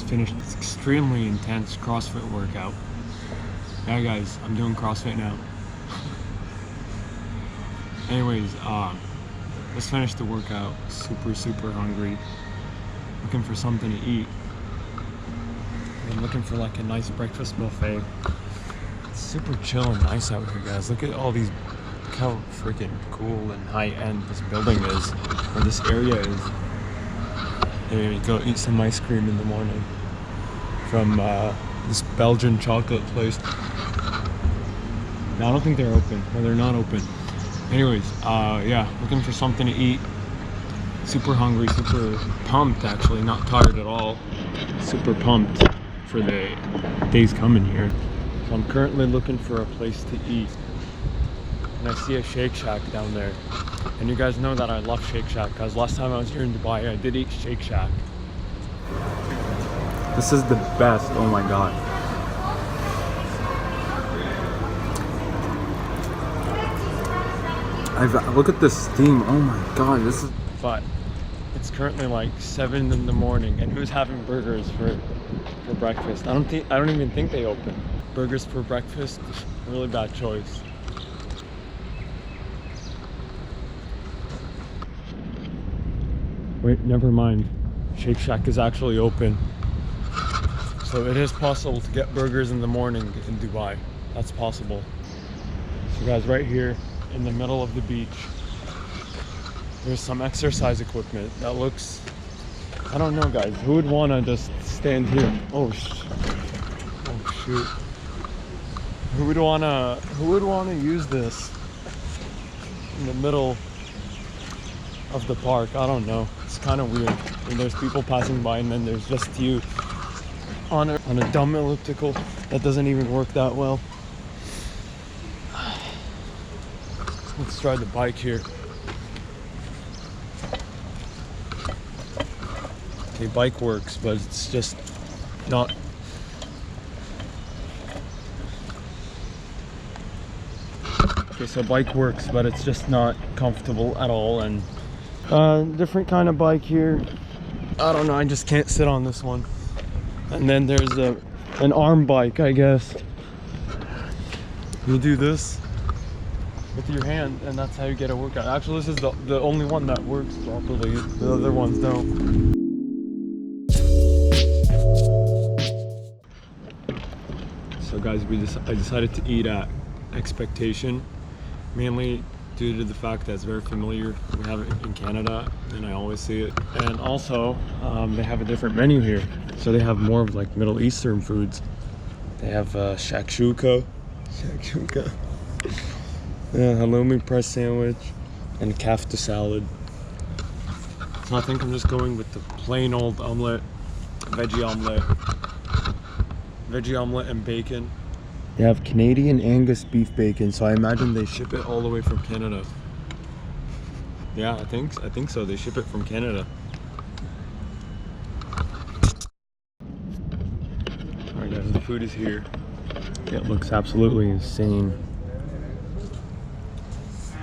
finished this extremely intense CrossFit workout. Yeah guys, I'm doing CrossFit now. Anyways, let's finish the workout. Super hungry. Looking for something to eat. I'm looking for like a nice breakfast buffet. It's super chill and nice out here, guys. Look at all these, look how freaking cool and high end this building is, or this area is. Maybe go eat some ice cream in the morning from this Belgian chocolate place. No, I don't think they're open. Well, they're not open. Anyways, yeah, looking for something to eat. Super hungry, super pumped actually, not tired at all. Super pumped for the days coming here. So I'm currently looking for a place to eat. And I see a Shake Shack down there. And you guys know that I love Shake Shack because last time I was here in Dubai, I did eat Shake Shack. This is the best, oh my god. Look at this steam, oh my god, this is... But it's currently like 7 in the morning, and who's having burgers for breakfast? I don't even think they open. Burgers for breakfast, really bad choice. Wait, never mind. Shake Shack is actually open. So it is possible to get burgers in the morning in Dubai. That's possible. So guys, right here in the middle of the beach, there's some exercise equipment that looks, I don't know guys, who would want to just stand here? Oh shoot. Who would want to use this in the middle of the park? I don't know. It's kind of weird. And there's people passing by, and then there's just you on a dumb elliptical that doesn't even work that well. Let's try the bike here. Okay, bike works, but it's just not. Okay, so bike works, but it's just not comfortable at all. And different kind of bike here. I don't know, I just can't sit on this one. And then there's an arm bike, I guess. You do this with your hand, and that's how you get a workout. Actually, this is the only one that works properly. The other ones don't. So guys, I decided to eat at Eggspectation, mainly due to the fact that it's very familiar. We have it in Canada and I always see it. And also, they have a different menu here. So they have more of like Middle Eastern foods. They have shakshuka. Yeah, halloumi press sandwich and kafta salad. So I think I'm just going with the plain old omelet, veggie omelet and bacon. They have Canadian Angus beef bacon, so I imagine they ship it all the way from Canada. Yeah, I think so. They ship it from Canada. Alright guys, the food is here. It looks absolutely insane.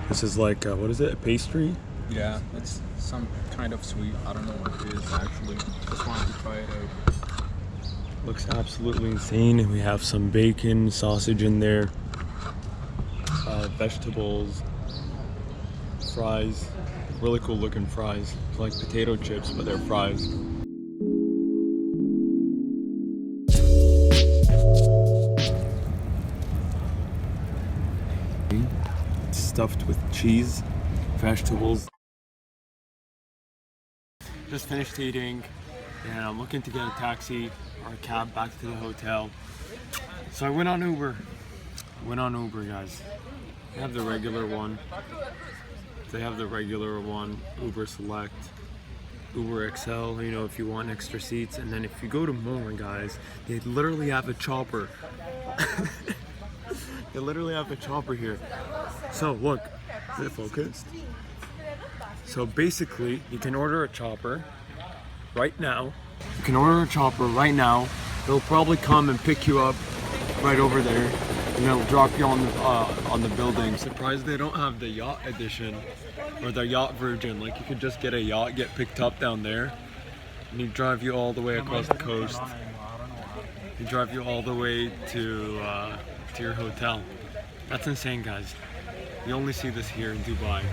This is like, what is it, a pastry? Yeah, it's some kind of sweet. I don't know what it is actually. Just wanted to try it out. Looks absolutely insane. And we have some bacon, sausage in there, vegetables, fries. Really cool looking fries. It's like potato chips, but they're fries. It's stuffed with cheese, vegetables. Just finished eating, and I'm looking to get a taxi or a cab back to the hotel. So I went on Uber. Guys. They have the regular one. Uber Select, Uber XL, you know, if you want extra seats. And then if you go to more, guys, they literally have a chopper. They literally have a chopper here. So look, is it focused? So basically, you can order a chopper right now. They'll probably come and pick you up right over there, and they'll drop you on the building. Surprised they don't have the yacht edition or the yacht version. Like you could just get a yacht, get picked up down there. And he drive you all the way across the coast. He drive you all the way to your hotel. That's insane, guys. You only see this here in Dubai.